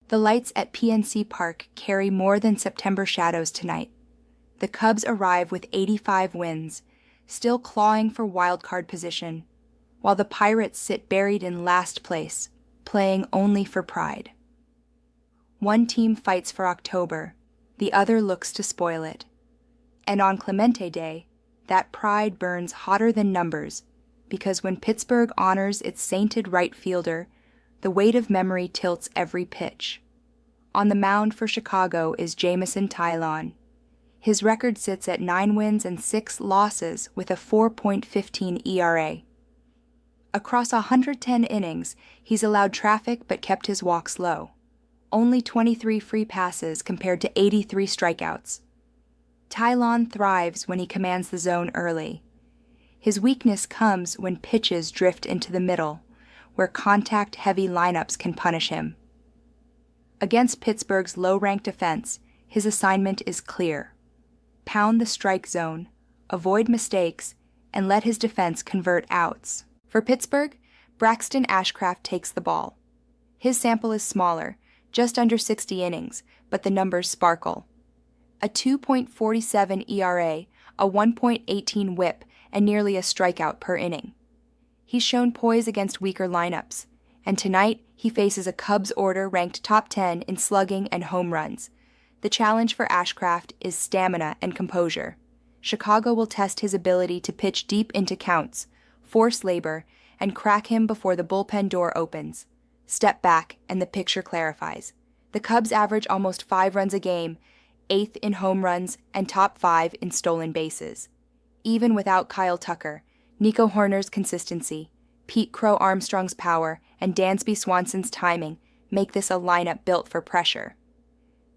The lights at PNC Park carry more than September shadows tonight. The Cubs arrive with 85 wins, still clawing for wildcard position, while the Pirates sit buried in last place, playing only for pride. One team fights for October, the other looks to spoil it. And on Clemente Day, that pride burns hotter than numbers, because when Pittsburgh honors its sainted right fielder, the weight of memory tilts every pitch. On the mound for Chicago is Jameson Taillon. His record sits at 9 wins and 6 losses with a 4.15 ERA. Across 110 innings, he's allowed traffic but kept his walks low. Only 23 free passes compared to 83 strikeouts. Taillon thrives when he commands the zone early. His weakness comes when pitches drift into the middle, where contact-heavy lineups can punish him. Against Pittsburgh's low-ranked defense, his assignment is clear. Pound the strike zone, avoid mistakes, and let his defense convert outs. For Pittsburgh, Braxton Ashcraft takes the ball. His sample is smaller, just under 60 innings, but the numbers sparkle. A 2.47 ERA, a 1.18 whip, and nearly a strikeout per inning. He's shown poise against weaker lineups, and tonight he faces a Cubs order ranked top 10 in slugging and home runs. The challenge for Ashcraft is stamina and composure. Chicago will test his ability to pitch deep into counts, force labor, and crack him before the bullpen door opens. Step back, and the picture clarifies. The Cubs average almost 5 runs a game, 8th in home runs, and top 5 in stolen bases. Even without Kyle Tucker, Nico Hoerner's consistency, Pete Crow Armstrong's power, and Dansby Swanson's timing make this a lineup built for pressure.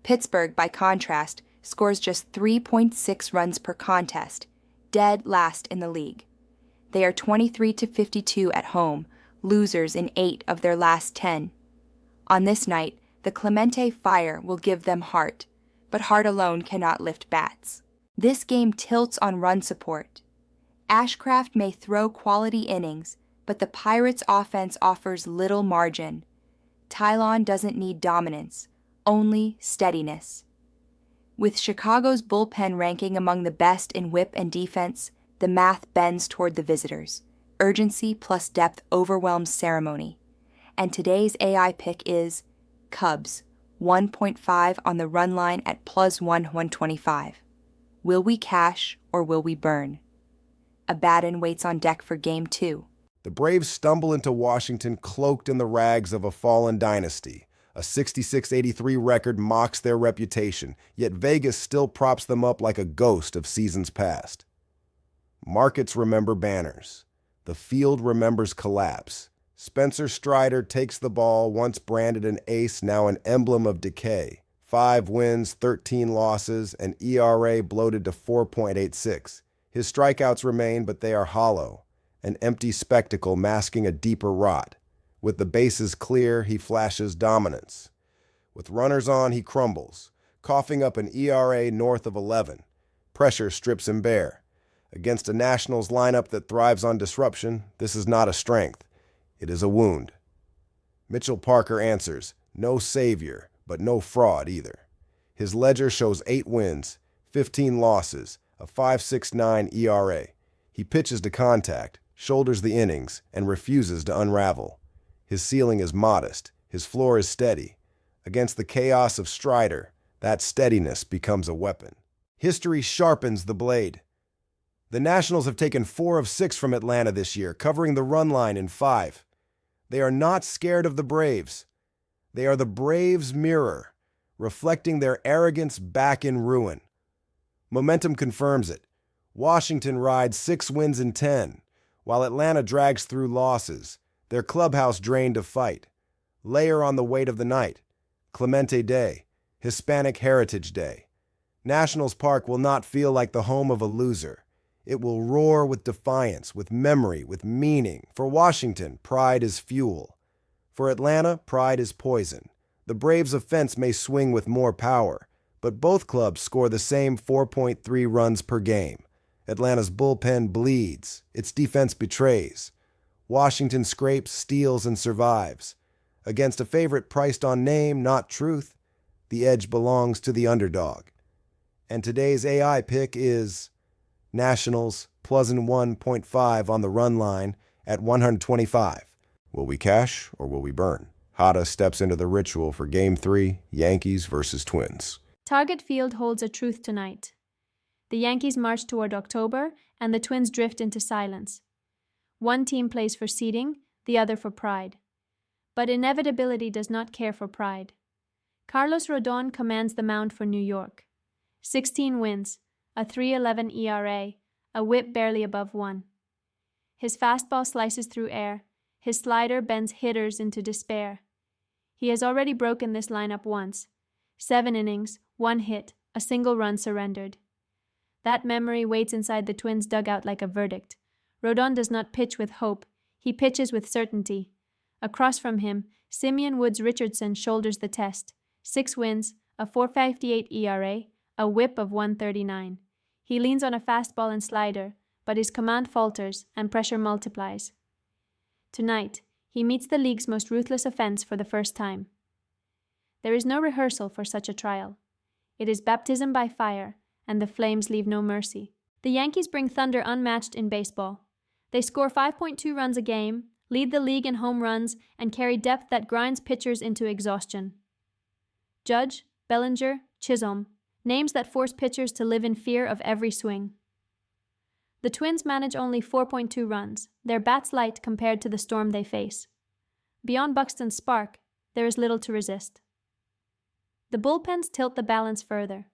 Pittsburgh, by contrast, scores just 3.6 runs per contest, dead last in the league. They are 23-52 at home, losers in 8 of their last 10. On this night, the Clemente fire will give them heart, but heart alone cannot lift bats. This game tilts on run support. Ashcraft may throw quality innings, but the Pirates' offense offers little margin. Taillon doesn't need dominance, only steadiness. With Chicago's bullpen ranking among the best in whip and defense, the math bends toward the visitors. Urgency plus depth overwhelms ceremony. And today's AI pick is Cubs, 1.5 on the run line at +125. Will we cash or will we burn? Abaddon waits on deck for Game 2. The Braves stumble into Washington cloaked in the rags of a fallen dynasty. A 66-83 record mocks their reputation, yet Vegas still props them up like a ghost of seasons past. Markets remember banners. The field remembers collapse. Spencer Strider takes the ball, once branded an ace, now an emblem of decay. 5 wins, 13 losses, and ERA bloated to 4.86. His strikeouts remain, but they are hollow, an empty spectacle masking a deeper rot. With the bases clear, he flashes dominance. With runners on, he crumbles, coughing up an ERA north of 11. Pressure strips him bare. Against a Nationals lineup that thrives on disruption, this is not a strength. It is a wound. Mitchell Parker answers, no savior, but no fraud either. His ledger shows 8 wins, 15 losses, a 5.69 ERA. He pitches to contact, shoulders the innings, and refuses to unravel. His ceiling is modest, his floor is steady. Against the chaos of Strider, that steadiness becomes a weapon. History sharpens the blade. The Nationals have taken 4 of 6 from Atlanta this year, covering the run line in 5. They are not scared of the Braves. They are the Braves' mirror, reflecting their arrogance back in ruin. Momentum confirms it. Washington rides 6 wins in 10, while Atlanta drags through losses, their clubhouse drained of fight. Layer on the weight of the night. Clemente Day, Hispanic Heritage Day. Nationals Park will not feel like the home of a loser. It will roar with defiance, with memory, with meaning. For Washington, pride is fuel. For Atlanta, pride is poison. The Braves' offense may swing with more power, but both clubs score the same 4.3 runs per game. Atlanta's bullpen bleeds. Its defense betrays. Washington scrapes, steals, and survives. Against a favorite priced on name, not truth, the edge belongs to the underdog. And today's AI pick is Nationals +1.5 on the run line at 125. Will we cash or will we burn? Hada steps into the ritual for Game 3, Yankees versus Twins. Target Field holds a truth tonight. The Yankees march toward October, and the Twins drift into silence. One team plays for seeding, the other for pride. But inevitability does not care for pride. Carlos Rodon commands the mound for New York. 16 wins, a 3.11 ERA, a whip barely above 1. His fastball slices through air. His slider bends hitters into despair. He has already broken this lineup once. 7 innings, 1 hit, a single run surrendered. That memory waits inside the Twins' dugout like a verdict. Rodon does not pitch with hope. He pitches with certainty. Across from him, Simeon Woods Richardson shoulders the test. 6 wins, a 4.58 ERA, a whip of 139. He leans on a fastball and slider, but his command falters and pressure multiplies. Tonight, he meets the league's most ruthless offense for the first time. There is no rehearsal for such a trial. It is baptism by fire, and the flames leave no mercy. The Yankees bring thunder unmatched in baseball. They score 5.2 runs a game, lead the league in home runs, and carry depth that grinds pitchers into exhaustion. Judge, Bellinger, Chisholm, names that force pitchers to live in fear of every swing. The Twins manage only 4.2 runs, their bats light compared to the storm they face. Beyond Buxton's spark, there is little to resist. The bullpens tilt the balance further.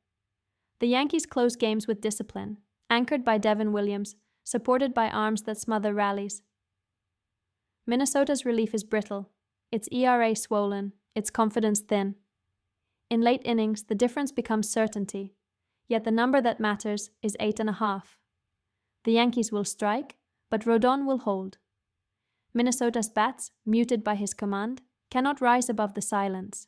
The Yankees close games with discipline, anchored by Devin Williams, supported by arms that smother rallies. Minnesota's relief is brittle, its ERA swollen, its confidence thin. In late innings, the difference becomes certainty, yet the number that matters is 8.5. The Yankees will strike, but Rodon will hold. Minnesota's bats, muted by his command, cannot rise above the silence.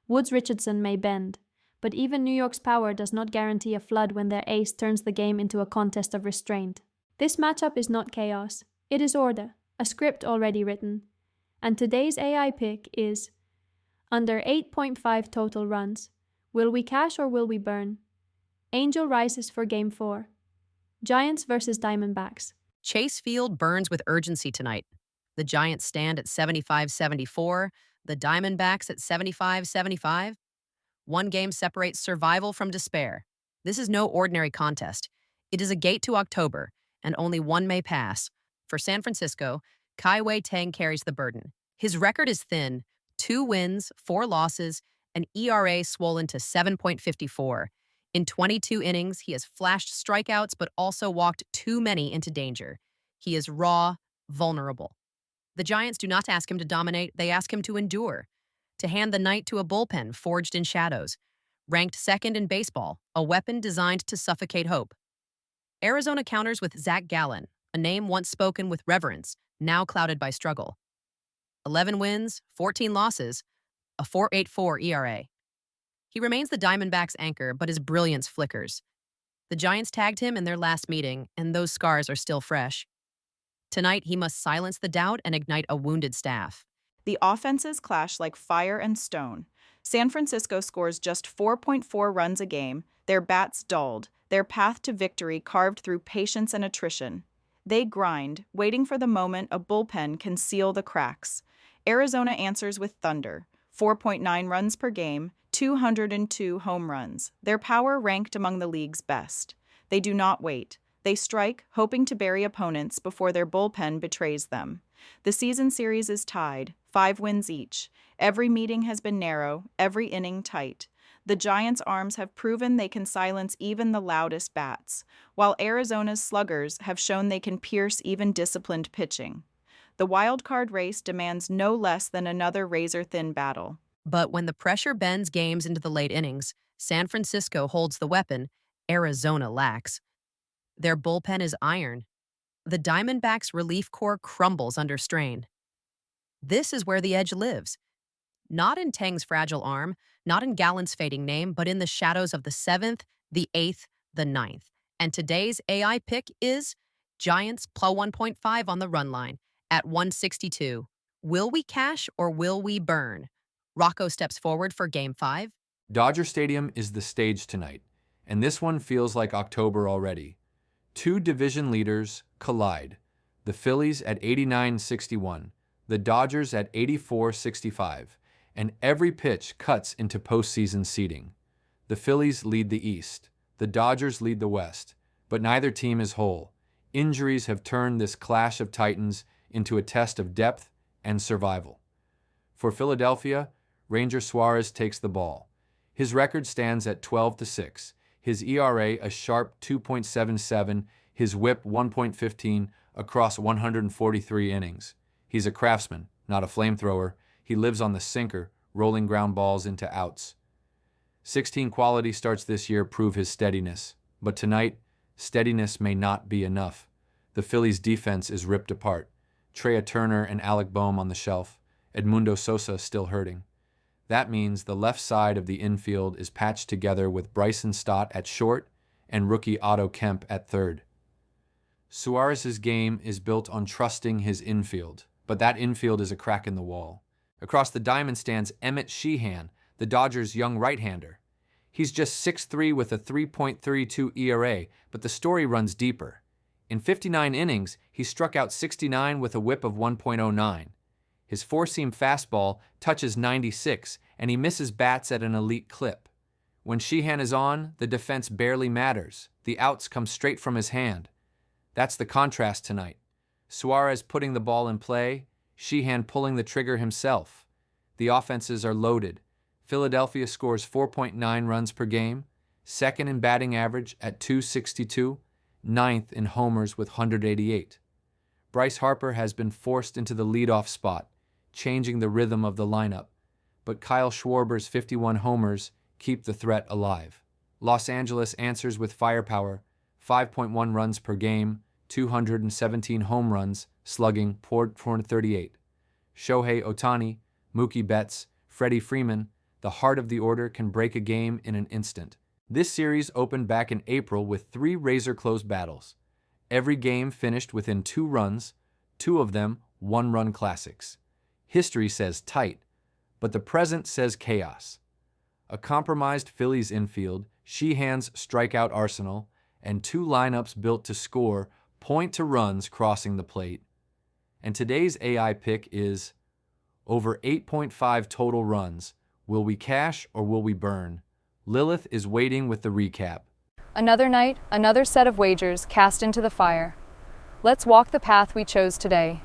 Woods Richardson may bend, but even New York's power does not guarantee a flood when their ace turns the game into a contest of restraint. This matchup is not chaos, it is order, a script already written. And today's AI pick is under 8.5 total runs. Will we cash or will we burn? Angel rises for Game 4. Giants versus Diamondbacks. Chase Field burns with urgency tonight. The Giants stand at 75-74, the Diamondbacks at 75-75. One game separates survival from despair. This is no ordinary contest. It is a gate to October, and only one may pass. For San Francisco, Kai-Wei Tang carries the burden. His record is thin, 2 wins, 4 losses, an ERA swollen to 7.54. In 22 innings, he has flashed strikeouts but also walked too many into danger. He is raw, vulnerable. The Giants do not ask him to dominate, they ask him to endure, to hand the night to a bullpen forged in shadows. Ranked second in baseball, a weapon designed to suffocate hope. Arizona counters with Zach Gallen, a name once spoken with reverence, now clouded by struggle. 11 wins, 14 losses, a 4.84 ERA. He remains the Diamondbacks' anchor, but his brilliance flickers. The Giants tagged him in their last meeting, and those scars are still fresh. Tonight, he must silence the doubt and ignite a wounded staff. The offenses clash like fire and stone. San Francisco scores just 4.4 runs a game, their bats dulled, their path to victory carved through patience and attrition. They grind, waiting for the moment a bullpen can seal the cracks. Arizona answers with thunder, 4.9 runs per game, 202 home runs, their power ranked among the league's best. They do not wait. They strike, hoping to bury opponents before their bullpen betrays them. The season series is tied, 5 wins each. Every meeting has been narrow, every inning tight. The Giants' arms have proven they can silence even the loudest bats, while Arizona's sluggers have shown they can pierce even disciplined pitching. The wild card race demands no less than another razor-thin battle. But when the pressure bends games into the late innings, San Francisco holds the weapon, Arizona lacks. Their bullpen is iron. The Diamondbacks' relief corps crumbles under strain. This is where the edge lives. Not in Tang's fragile arm, not in Gallen's fading name, but in the shadows of the 7th, the 8th, the 9th. And today's AI pick is Giants +1.5 on the run line at 162. Will we cash or will we burn? Rocco steps forward for Game 5. Dodger Stadium is the stage tonight, and this one feels like October already. Two division leaders collide. The Phillies at 89-61, the Dodgers at 84-65, and every pitch cuts into postseason seeding. The Phillies lead the East, the Dodgers lead the West, but neither team is whole. Injuries have turned this clash of titans into a test of depth and survival. For Philadelphia, Ranger Suarez takes the ball. His record stands at 12-6, his ERA a sharp 2.77, his WHIP 1.15 across 143 innings. He's a craftsman, not a flamethrower. He lives on the sinker, rolling ground balls into outs. 16 quality starts this year prove his steadiness, but tonight, steadiness may not be enough. The Phillies' defense is ripped apart. Trea Turner and Alec Boehm on the shelf. Edmundo Sosa still hurting. That means the left side of the infield is patched together with Bryson Stott at short and rookie Otto Kemp at third. Suarez's game is built on trusting his infield, but that infield is a crack in the wall. Across the diamond stands Emmett Sheehan, the Dodgers' young right-hander. He's just 6'3" with a 3.32 ERA, but the story runs deeper. In 59 innings, he struck out 69 with a WHIP of 1.09. His four-seam fastball touches 96, and he misses bats at an elite clip. When Sheehan is on, the defense barely matters. The outs come straight from his hand. That's the contrast tonight. Suarez putting the ball in play, Sheehan pulling the trigger himself. The offenses are loaded. Philadelphia scores 4.9 runs per game, second in batting average at 262, ninth in homers with 188. Bryce Harper has been forced into the leadoff spot, changing the rhythm of the lineup, but Kyle Schwarber's 51 homers keep the threat alive. Los Angeles answers with firepower, 5.1 runs per game, 217 home runs, slugging .438. Shohei Ohtani, Mookie Betts, Freddie Freeman, the heart of the order can break a game in an instant. This series opened back in April with 3 razor-close battles. Every game finished within 2 runs, 2 of them one-run classics. History says tight, but the present says chaos. A compromised Phillies infield, Sheehan's strikeout arsenal, and 2 lineups built to score point to runs crossing the plate. And today's AI pick is over 8.5 total runs. Will we cash or will we burn? Lilith is waiting with the recap. Another night, another set of wagers cast into the fire. Let's walk the path we chose today.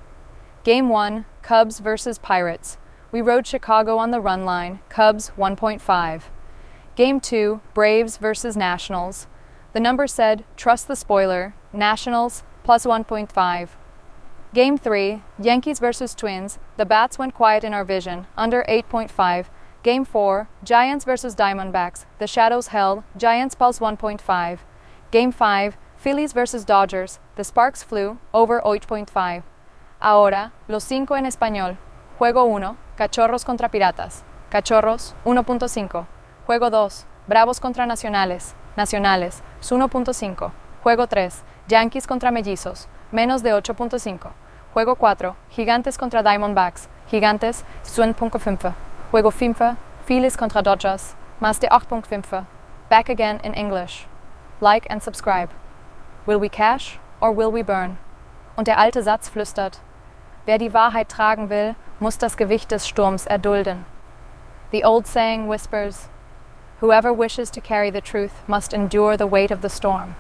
Game 1, Cubs versus Pirates. We rode Chicago on the run line, Cubs 1.5. Game 2, Braves versus Nationals. The number said, trust the spoiler, Nationals plus 1.5. Game 3, Yankees versus Twins. The bats went quiet in our vision, under 8.5. Game 4, Giants versus Diamondbacks. The shadows held, Giants plus 1.5. Game 5, Phillies versus Dodgers. The sparks flew, over 8.5. Ahora, los 5 en español. Juego 1, Cachorros contra Piratas. Cachorros, 1.5. Juego 2, Bravos contra Nacionales. Nacionales, 1.5. Juego 3, Yankees contra Mellizos. Menos de 8.5. Juego 4, Gigantes contra Diamondbacks. Gigantes, 1.5. Juego 5, Phillies contra Dodgers. Más de 8.5. Back again in English. Like and subscribe. Will we cash or will we burn? Und der alte Satz flüstert: Wer die Wahrheit tragen will, muss das Gewicht des Sturms erdulden. The old saying whispers: Whoever wishes to carry the truth must endure the weight of the storm.